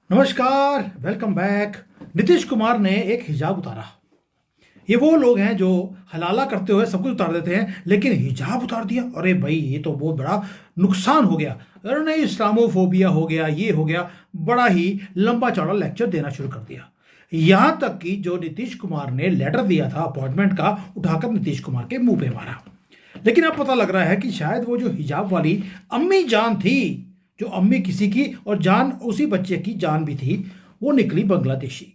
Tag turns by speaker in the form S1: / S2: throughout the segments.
S1: नमस्कार, welcome back. Nitish Kumar ने एक हिजाब उतारा। ये वो लोग हैं जो हलाला करते हुए सब कुछ उतार देते हैं, लेकिन हिजाब उतार दिया। अरे भाई, ये तो बहुत बड़ा नुकसान हो गया। अरे नहीं, इस्लामोफोबिया हो गया, ये हो गया। बड़ा ही लंबा चौड़ा लेक्चर देना शुरू कर दिया। यहां तक कि जो नीतीश कुमार ने लेटर दिया था अपॉइंटमेंट का, उठाकर नीतीश कुमार के मुंह पे मारा। लेकिन अब पता लग रहा है कि शायद वो जो हिजाब वाली अम्मी जान थी, जो अम्मी किसी की और जान उसी बच्चे की जान भी थी, वो निकली बांग्लादेशी।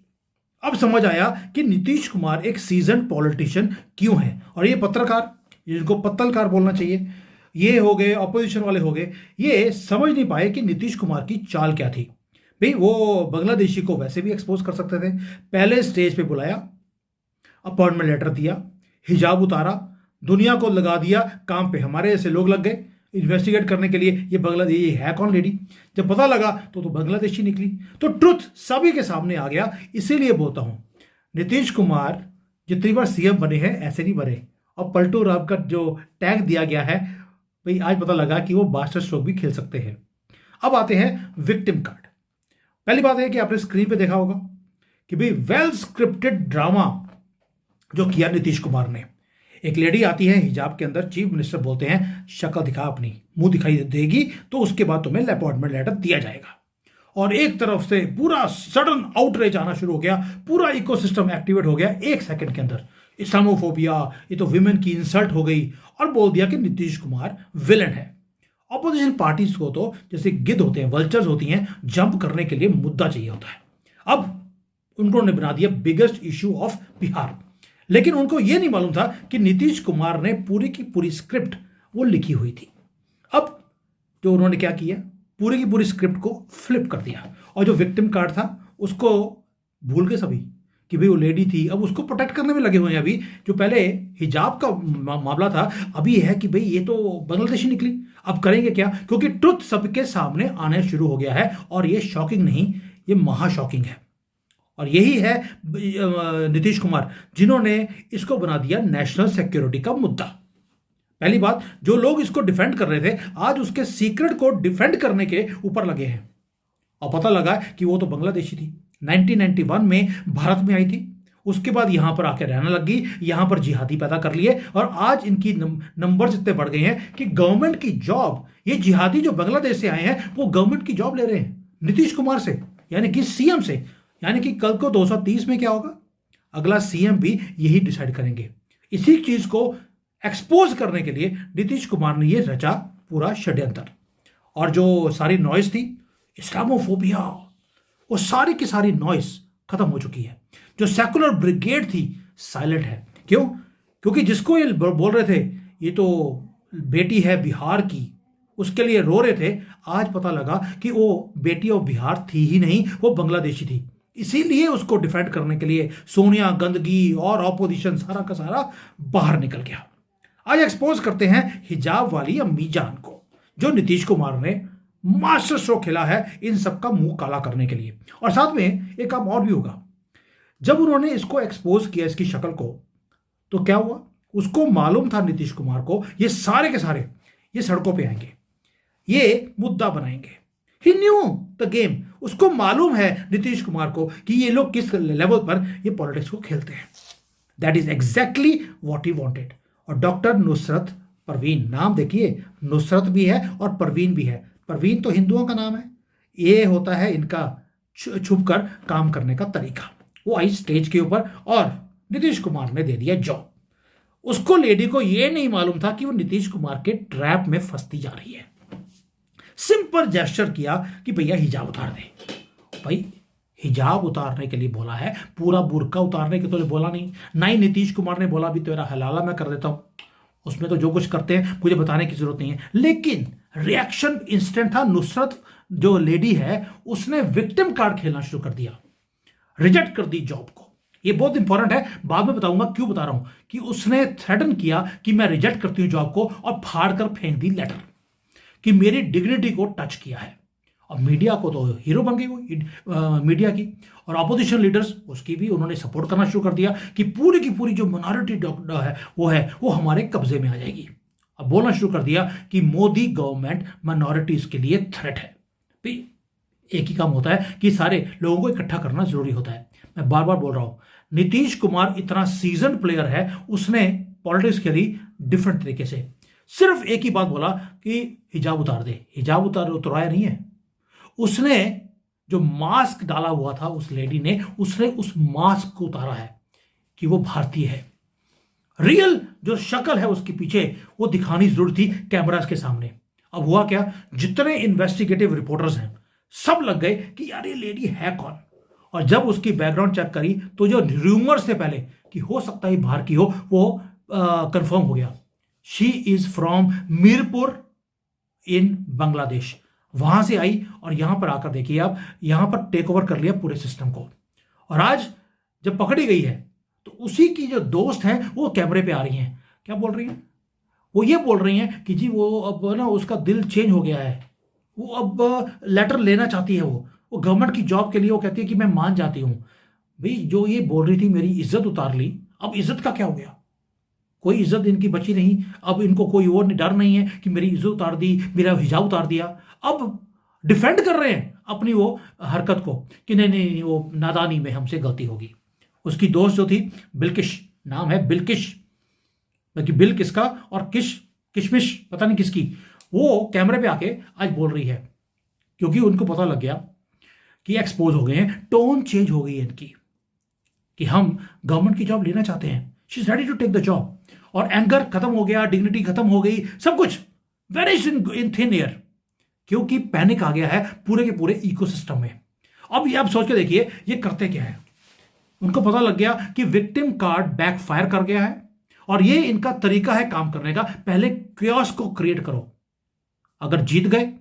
S1: अब समझ आया कि नीतीश कुमार एक सीजन पॉलिटिशियन क्यों है। और ये पत्रकार, जिनको पत्तलकार बोलना चाहिए, ये हो गए अपोजिशन वाले हो गए, ये समझ नहीं पाए कि नीतीश कुमार की चाल क्या थी। भाई, वो बांग्लादेशी को वैसे भी एक्सपोज कर सकते थे। पहले स्टेज पे बुलाया, अपॉइंटमेंट लेटर दिया, हिजाब उतारा, दुनिया को लगा दिया काम पे। हमारे ऐसे लोग लग गए इन्वेस्टिगेट करने के लिए, ये बांग्लादेश, ये है कौन लेडी। जब पता लगा तो बांग्लादेशी निकली। तो ट्रुथ सभी के सामने आ गया। इसीलिए बोलता हूं, नीतीश कुमार जितनी बार सीएम बने हैं ऐसे नहीं बने। और पलटू राम का जो टैग दिया गया है, भाई आज पता लगा कि वो बास्टर स्ट्रोक भी खेल सकते हैं। अब आते हैं विक्टिम कार्ड। पहली बात है कि आपने स्क्रीन पे देखा होगा कि भाई वेल स्क्रिप्टेड ड्रामा जो किया नीतीश कुमार ने। एक लेडी आती है हिजाब के अंदर, चीफ मिनिस्टर बोलते हैं शक्ल दिखा अपनी, मुंह दिखाई देगी तो उसके बाद तुम्हें अपॉइंटमेंट लेटर दिया जाएगा। और एक तरफ से पूरा सडन आउटरीच आना शुरू हो गया, पूरा इकोसिस्टम एक्टिवेट हो गया एक सेकंड के अंदर। इस्लामोफोबिया, ये तो विमेन की इंसल्ट हो गई, और बोल दिया कि नीतीश कुमार विलन है। ऑपोजिशन पार्टीज को तो जैसे गिद्ध होते हैं, वल्चर्स होती हैं, जंप करने के लिए मुद्दा चाहिए होता है। अब उन्होंने बना दिया बिगेस्ट इशू ऑफ बिहार। लेकिन उनको यह नहीं मालूम था कि नीतीश कुमार ने पूरी की पूरी स्क्रिप्ट वो लिखी हुई थी। अब जो उन्होंने क्या किया, पूरी की पूरी स्क्रिप्ट को फ्लिप कर दिया। और जो विक्टिम कार्ड था उसको भूल गए सभी कि भाई वो लेडी थी। अब उसको प्रोटेक्ट करने में लगे हुए हैं। अभी जो पहले हिजाब का मामला था, अभी यह है कि भाई ये तो बांग्लादेशी निकली। अब करेंगे क्या, क्योंकि ट्रुथ सबके सामने आने शुरू हो गया है। और ये शॉकिंग नहीं, ये महा शॉकिंग है। और यही है नीतीश कुमार, जिन्होंने इसको बना दिया नेशनल सिक्योरिटी का मुद्दा। पहली बात, जो लोग इसको डिफेंड कर रहे थे, आज उसके सीक्रेट को डिफेंड करने के ऊपर लगे हैं। और पता लगा कि वो तो बांग्लादेशी थी, 1991 में भारत में आई थी। उसके बाद यहां पर आकर रहने लगी, यहां पर जिहादी पैदा कर लिए। और आज इनकी नंबर्स इतने बढ़ गए हैं कि गवर्नमेंट की जॉब, ये जिहादी जो बांग्लादेश से आए हैं, वो गवर्नमेंट की जॉब ले रहे हैं नीतीश कुमार से, यानी कि सीएम से। यानी कि कल को 230 में क्या होगा, अगला सीएम भी यही डिसाइड करेंगे। इसी चीज को एक्सपोज करने के लिए नीतीश कुमार ने यह रचा पूरा षड्यंत्र। और जो सारी नॉइस थी, इस्लामोफोबिया, वो सारी की सारी नॉइस खत्म हो चुकी है। जो सेकुलर ब्रिगेड थी साइलेंट है। क्यों? क्योंकि जिसको ये बोल रहे थे ये तो बेटी है बिहार की, उसके लिए रो रहे थे, आज पता लगा कि वो बेटी ऑफ बिहार थी ही नहीं, वो बांग्लादेशी थी। इसीलिए उसको डिफेंड करने के लिए सोनिया, गंदगी और ऑपोजिशन सारा का सारा बाहर निकल गया। आज एक्सपोज करते हैं हिजाब वाली अम्मी जान को, जो नीतीश कुमार ने मास्टर स्ट्रोक खेला है इन सबका मुंह काला करने के लिए। और साथ में एक काम और भी होगा, जब उन्होंने इसको एक्सपोज किया, इसकी शक्ल को, तो क्या हुआ, उसको मालूम था नीतीश कुमार को ये सारे के सारे ये सड़कों पे आएंगे, ये मुद्दा बनाएंगे। ही न्यू द गेम। उसको मालूम है नीतीश कुमार को कि ये लोग किस लेवल पर ये पॉलिटिक्स को खेलते हैं। That is exactly what he wanted. और डॉक्टर नुसरत परवीन, नाम देखिए, नुसरत भी है और परवीन भी है। परवीन तो हिंदुओं का नाम है, ये होता है इनका छुप कर काम करने का तरीका। वो आई स्टेज के ऊपर और नीतीश कुमार ने दे दिया जॉब। उसको, लेडी को, यह नहीं मालूम था कि वो नीतीश कुमार के ट्रैप में फंसती जा रही है। सिंपल जेस्चर किया कि भैया हिजाब उतार दे। भाई, हिजाब उतारने के लिए बोला है, पूरा बुर्का उतारने के तो बोला नहीं। ना ही नीतीश कुमार ने बोला भी तेरा हलाला मैं कर देता हूं, उसमें तो जो कुछ करते हैं मुझे बताने की जरूरत नहीं है। लेकिन रिएक्शन इंस्टेंट था। नुसरत जो लेडी है, उसने विक्टिम कार्ड खेलना शुरू कर दिया, रिजेक्ट कर दी जॉब को। ये बहुत इंपॉर्टेंट है, बाद में बताऊंगा क्यों बता रहा हूं। कि उसने थ्रेटन किया कि मैं रिजेक्ट करती हूं जॉब को, और फाड़ कर फेंक दी लेटर कि मेरी डिग्निटी को टच किया है। और मीडिया को तो हीरो बन गई वो मीडिया की। और अपोजिशन लीडर्स, उसकी भी उन्होंने सपोर्ट करना शुरू कर दिया कि पूरी की पूरी जो माइनॉरिटी है वो हमारे कब्जे में आ जाएगी। अब बोलना शुरू कर दिया कि मोदी गवर्नमेंट माइनॉरिटीज के लिए थ्रेट है। एक ही काम होता है कि सारे लोगों को इकट्ठा करना जरूरी होता है। मैं बार बार बोल रहा हूं, नीतीश कुमार इतना सीजन प्लेयर है, उसने पॉलिटिक्स खेली डिफरेंट तरीके से। सिर्फ एक ही बात बोला कि हिजाब उतार दे, हिजाब उतराया नहीं है उसने। जो मास्क डाला हुआ था उस लेडी ने, उसने उस मास्क को उतारा है कि वो भारतीय है। रियल जो शक्ल है उसके पीछे वो दिखानी जरूर थी कैमरास के सामने। अब हुआ क्या, जितने इन्वेस्टिगेटिव रिपोर्टर्स हैं सब लग गए कि यार ये लेडी है कौन। और जब उसकी बैकग्राउंड चेक करी तो जो र्यूमर से पहले कि हो सकता है बाहर की हो, वो कंफर्म हो गया। शी इज फ्रॉम मीरपुर इन बांग्लादेश। वहां से आई और यहां पर आकर देखिए आप, यहां पर टेक ओवर कर लिया पूरे सिस्टम को। और आज जब पकड़ी गई है तो उसी की जो दोस्त हैं वो कैमरे पे आ रही हैं। क्या बोल रही हैं? वो ये बोल रही हैं कि जी वो अब ना उसका दिल चेंज हो गया है, वो अब लेटर लेना चाहती है। वो गवर्नमेंट की जॉब के लिए वो कहती है कि मैं मान जाती हूं। भाई जो ये बोल रही थी मेरी इज्जत उतार ली, अब इज्जत का क्या हो गया? कोई इज्जत इनकी बची नहीं। अब इनको कोई और डर नहीं है कि मेरी इज्जत उतार दी, मेरा हिजाब उतार दिया। अब डिफेंड कर रहे हैं अपनी वो हरकत को कि नहीं नहीं नहीं, वो नादानी में हमसे गलती होगी। उसकी दोस्त जो थी बिल्किश, नाम है बिल्किश, बाकी बिल किसका और किशमिश पता नहीं किसकी, वो कैमरे पे आके आज बोल रही है क्योंकि उनको पता लग गया कि एक्सपोज हो गए हैं, टोन चेंज हो गई है इनकी कि हम गवर्नमेंट की जॉब लेना चाहते हैं। She is ready to take the job. और एंगर खत्म हो गया, डिग्निटी खत्म हो गई, सब कुछ वेनिश इन थिन एयर, क्योंकि पैनिक आ गया है पूरे के पूरे इकोसिस्टम में। अब ये आप सोच के देखिए ये करते क्या है। उनको पता लग गया कि विक्टिम कार्ड बैकफायर कर गया है और ये इनका तरीका है काम करने का, पहले क्योस को क्रिएट करो। अगर जीत गए,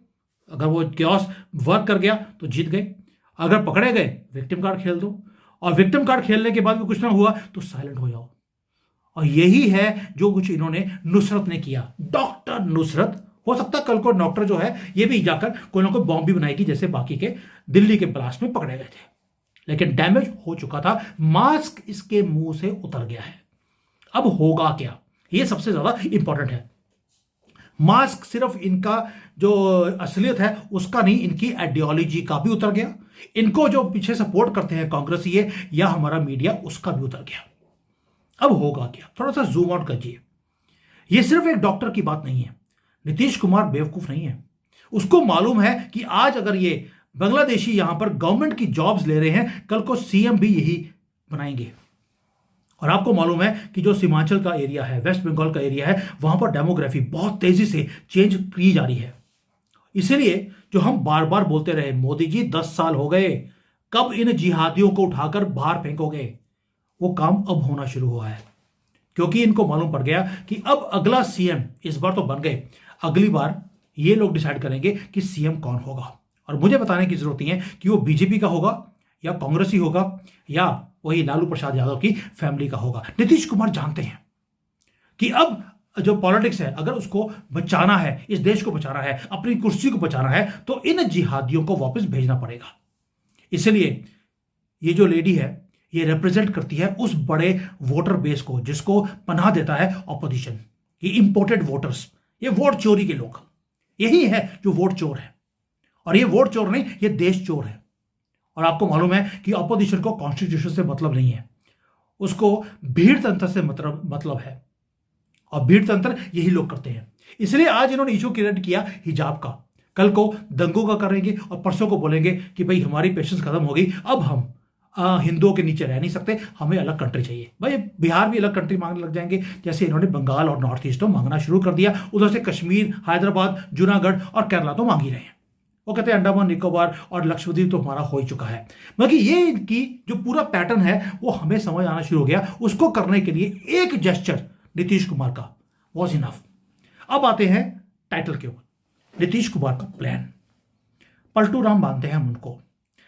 S1: अगर वो क्योस वर्क कर गया तो जीत गए, अगर पकड़े गए विक्टिम कार्ड खेल दो, और विक्टिम कार्ड खेलने के बाद भी कुछ ना हुआ तो साइलेंट हो जाओ। और यही है जो कुछ इन्होंने नुसरत ने किया। डॉक्टर नुसरत, हो सकता है कल को डॉक्टर जो है ये भी जाकर कोई ना कोई बॉम्ब भी बनाएगी जैसे बाकी के दिल्ली के ब्लास्ट में पकड़े गए थे, लेकिन डैमेज हो चुका था, मास्क इसके मुंह से उतर गया है। अब होगा क्या, ये सबसे ज्यादा इंपॉर्टेंट है। मास्क सिर्फ इनका जो असलियत है उसका नहीं, इनकी आइडियोलॉजी का भी उतर गया। इनको जो पीछे सपोर्ट करते हैं कांग्रेस ये या हमारा मीडिया, उसका भी उतर गया। अब होगा क्या, थोड़ा सा जूम आउट कीजिए। ये सिर्फ एक डॉक्टर की बात नहीं है। नीतीश कुमार बेवकूफ नहीं है, उसको मालूम है कि आज अगर ये बांग्लादेशी यहां पर गवर्नमेंट की जॉब्स ले रहे हैं, कल को सीएम भी यही बनाएंगे। और आपको मालूम है कि जो सीमांचल का एरिया है, वेस्ट बंगाल का एरिया है, वहां पर डेमोग्राफी बहुत तेजी से चेंज की जा रही है। इसलिए जो हम बार बार बोलते रहे, मोदी जी 10 साल हो गए, कब इन जिहादियों को उठाकर बाहर फेंकोगे, वो काम अब होना शुरू हुआ है। क्योंकि इनको मालूम पड़ गया कि अब अगला सीएम, इस बार तो बन गए, अगली बार ये लोग डिसाइड करेंगे कि सीएम कौन होगा। और मुझे बताने की जरूरत नहीं है कि वो बीजेपी का होगा या कांग्रेसी होगा या वही लालू प्रसाद यादव की फैमिली का होगा। नीतीश कुमार जानते हैं कि अब जो पॉलिटिक्स है, अगर उसको बचाना है, इस देश को बचाना है, अपनी कुर्सी को बचाना है, तो इन जिहादियों को वापस भेजना पड़ेगा। इसलिए ये जो लेडी है ये रिप्रेजेंट करती है उस बड़े वोटर बेस को जिसको पनाह देता है ऑपोजिशन, ये इंपोर्टेड वोटर्स, ये वोट चोरी के लोग, यही है जो वोट चोर है। और ये वोट चोर नहीं, ये देश चोर है। और आपको मालूम है कि ऑपोजिशन को कॉन्स्टिट्यूशन से मतलब नहीं है, उसको भीड़ तंत्र से मतलब है। और भीड़ तंत्र यही लोग करते हैं। इसलिए आज इन्होंने इशू क्रिएट किया हिजाब का, कल को दंगों का करेंगे और परसों को बोलेंगे कि भाई हमारी पेशेंस खत्म हो गई, अब हम हिंदुओं के नीचे रह नहीं सकते, हमें अलग कंट्री चाहिए। भाई बिहार भी अलग कंट्री मांगने लग जाएंगे, जैसे इन्होंने बंगाल और नॉर्थ ईस्ट में मांगना शुरू कर दिया। उधर से कश्मीर, हैदराबाद, जूनागढ़ और केरला तो मांग ही रहे हैं। वो कहते हैं अंडमान निकोबार और लक्षद्वीप तो हमारा हो ही चुका है। बाकी ये इनकी जो पूरा पैटर्न है वो हमें समझ आना शुरू हो गया। उसको करने के लिए एक जेस्चर नीतीश कुमार का वॉज इनफ। अब आते हैं टाइटल के ऊपर। नीतीश कुमार का प्लान, पलटू राम मानते हैं हम उनको,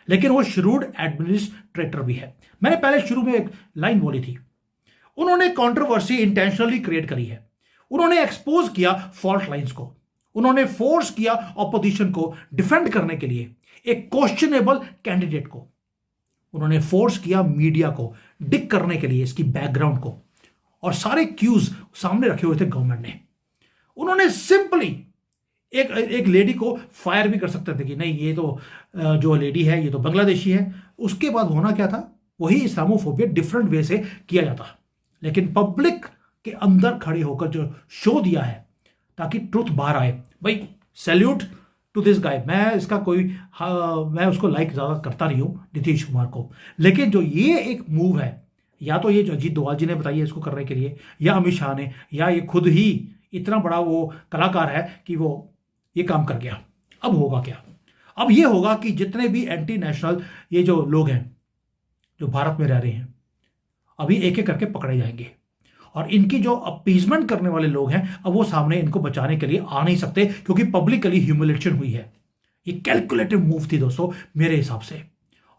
S1: लेकिन वो श्रूड एडमिनिस्ट्रेटर भी है। मैंने पहले शुरू में एक लाइन बोली थी, उन्होंने कंट्रोवर्सी इंटेंशनली क्रिएट करी है। उन्होंने एक्सपोज किया फॉल्ट लाइंस को, उन्होंने फोर्स किया ऑपोजिशन को डिफेंड करने के लिए एक क्वेश्चनेबल कैंडिडेट को, उन्होंने फोर्स किया मीडिया को डिग करने के लिए इसकी बैकग्राउंड को, और सारे क्यूज सामने रखे हुए थे गवर्नमेंट ने। उन्होंने सिंपली एक एक लेडी को फायर भी कर सकते थे कि नहीं ये तो जो लेडी है ये तो बांग्लादेशी है। उसके बाद होना क्या था, वही इस्लामोफोबिया डिफरेंट वे से किया जाता। लेकिन पब्लिक के अंदर खड़े होकर जो शो दिया है ताकि ट्रुथ बाहर आए, भाई सैल्यूट टू दिस गाय। मैं इसका कोई मैं उसको लाइक ज़्यादा करता नहीं हूँ नीतीश कुमार को, लेकिन जो ये एक मूव है, या तो ये जो अजीत डोभाल जी ने बताई है इसको करने के लिए, या अमित शाह ने, या ये खुद ही इतना बड़ा वो कलाकार है कि वो ये काम कर गया। अब होगा क्या? अब ये होगा कि जितने भी एंटी नेशनल ये जो लोग हैं जो भारत में रह रहे हैं, अभी एक एक करके पकड़े जाएंगे, और इनकी जो अपीजमेंट करने वाले लोग हैं अब वो सामने इनको बचाने के लिए आ नहीं सकते, क्योंकि पब्लिकली ह्यूमिलेशन हुई है। ये कैलकुलेटिव मूव थी दोस्तों मेरे हिसाब से।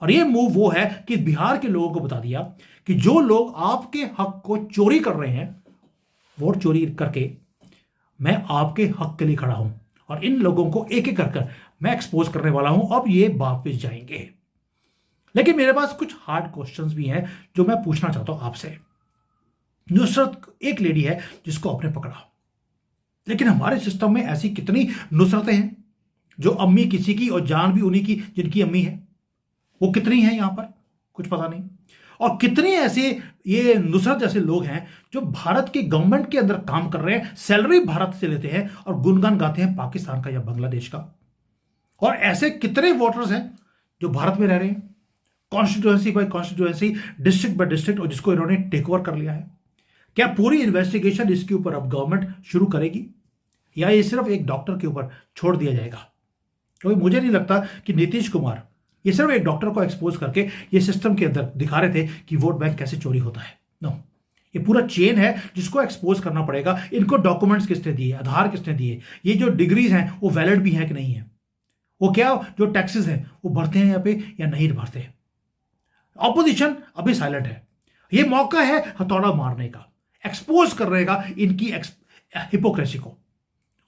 S1: और ये मूव वो है कि बिहार के लोगों को बता दिया कि जो लोग आपके हक को चोरी कर रहे हैं, वोट चोरी करके, मैं आपके हक के लिए खड़ा हूं, और इन लोगों को एक एक कर मैं एक्सपोज करने वाला हूं। अब ये वापस जाएंगे। लेकिन मेरे पास कुछ हार्ड क्वेश्चंस भी हैं जो मैं पूछना चाहता हूं आपसे। नुसरत एक लेडी है जिसको आपने पकड़ा, लेकिन हमारे सिस्टम में ऐसी कितनी नुसरतें हैं जो अम्मी किसी की और जान भी उन्हीं की जिनकी अम्मी है, वो कितनी है यहां पर कुछ पता नहीं। और कितने ऐसे ये नुसरत जैसे लोग हैं जो भारत की गवर्नमेंट के अंदर काम कर रहे हैं, सैलरी भारत से लेते हैं और गुणगान गाते हैं पाकिस्तान का या बांग्लादेश का। और ऐसे कितने वोटर्स हैं जो भारत में रह रहे हैं, constituency by constituency, district by district, और जिसको इन्होंने टेक ओवर कर लिया है। क्या पूरी इन्वेस्टिगेशन इसके ऊपर अब गवर्नमेंट शुरू करेगी, या ये सिर्फ एक डॉक्टर के ऊपर छोड़ दिया जाएगा? क्योंकि मुझे नहीं लगता कि नीतीश कुमार ये सिर्फ एक डॉक्टर को एक्सपोज करके ये सिस्टम के अंदर दिखा रहे थे कि वोट बैंक कैसे चोरी होता है। नो, ये पूरा चेन है जिसको एक्सपोज करना पड़ेगा। इनको डॉक्यूमेंट्स किसने दिए, आधार किसने दिए, ये जो डिग्रीज हैं वो वैलिड भी हैं कि नहीं है, वो क्या जो टैक्सेस हैं वो भरते हैं यहाँ पे या नहीं भरते। ऑपोजिशन अभी साइलेंट है। ये मौका है हथौड़ा मारने का, एक्सपोज करने का इनकी हिपोक्रेसी को।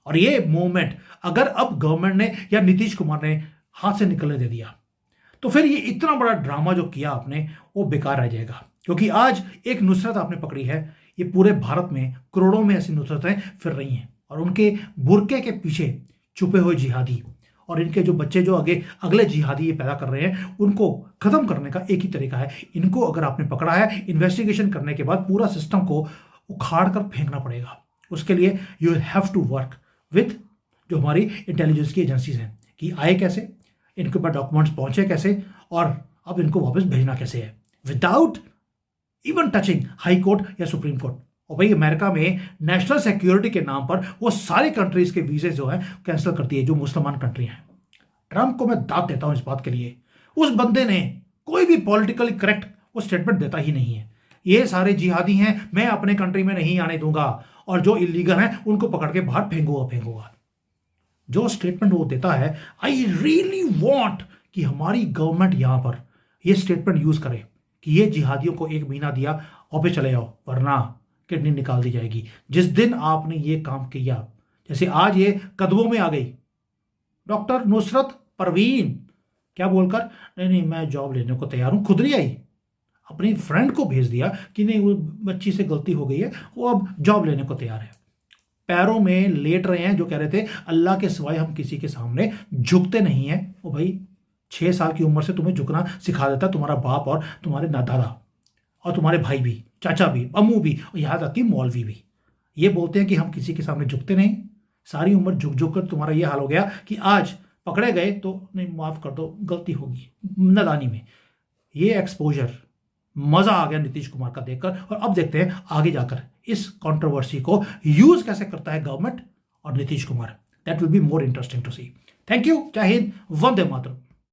S1: और ये मूवमेंट अगर अब गवर्नमेंट ने या नीतीश कुमार ने हाथ से निकलने दे दिया तो फिर ये इतना बड़ा ड्रामा जो किया आपने वो बेकार रह जाएगा। क्योंकि आज एक नुसरत आपने पकड़ी है, ये पूरे भारत में करोड़ों में ऐसी नुसरतें फिर रही हैं, और उनके बुरके के पीछे छुपे हुए जिहादी और इनके जो बच्चे जो अगले जिहादी ये पैदा कर रहे हैं, उनको खत्म करने का एक ही तरीका है, इनको अगर आपने पकड़ा है, इन्वेस्टिगेशन करने के बाद पूरा सिस्टम को उखाड़ कर फेंकना पड़ेगा। उसके लिए you have to work with जो हमारी इंटेलिजेंस की एजेंसीज हैं कि आए कैसे, इनके पास डॉक्यूमेंट्स पहुंचे कैसे, और अब इनको वापस भेजना कैसे है, without even touching high court या सुप्रीम कोर्ट। और भाई अमेरिका में नेशनल सिक्योरिटी के नाम पर वो सारी कंट्रीज के वीजे जो है कैंसिल करती है जो मुसलमान कंट्री हैं। ट्रंप को मैं दाद देता हूं इस बात के लिए, उस बंदे ने कोई भी पॉलिटिकली करेक्ट वो स्टेटमेंट देता ही नहीं है। ये सारे जिहादी हैं, मैं अपने कंट्री में नहीं आने दूंगा, और जो इलीगल हैं उनको पकड़ के बाहर फेंकूंगा। जो स्टेटमेंट वो देता है, आई रियली वॉन्ट कि हमारी गवर्नमेंट यहां पर ये स्टेटमेंट यूज करे कि ये जिहादियों को 1 महीना दिया और पे चले जाओ, वरना किडनी निकाल दी जाएगी। जिस दिन आपने ये काम किया, जैसे आज ये कदमों में आ गई डॉक्टर नुसरत परवीन, क्या बोलकर नहीं मैं जॉब लेने को तैयार हूं, खुद नहीं आई, अपनी फ्रेंड को भेज दिया कि नहीं वो बच्ची से गलती हो गई है, वो अब जॉब लेने को तैयार है। पैरों में लेट रहे हैं जो कह रहे थे अल्लाह के सिवाय हम किसी के सामने झुकते नहीं हैं। वो भाई 6 साल की उम्र से तुम्हें झुकना सिखा देता तुम्हारा बाप और तुम्हारे दादा और तुम्हारे भाई भी, चाचा भी, अम्मू भी, और यहाँ तक कि मौलवी भी। ये बोलते हैं कि हम किसी के सामने झुकते नहीं। सारी उम्र झुक झुक कर तुम्हारा ये हाल हो गया कि आज पकड़े गए तो नहीं, माफ कर दो, गलती होगी नादानी में। ये एक्सपोजर मजा आ गया नीतीश कुमार का देखकर। और अब देखते हैं आगे जाकर इस कंट्रोवर्सी को यूज कैसे करता है गवर्नमेंट और Nitish Kumar. That will be more interesting to see. Thank you. जय हिंद, वंदे मातरम।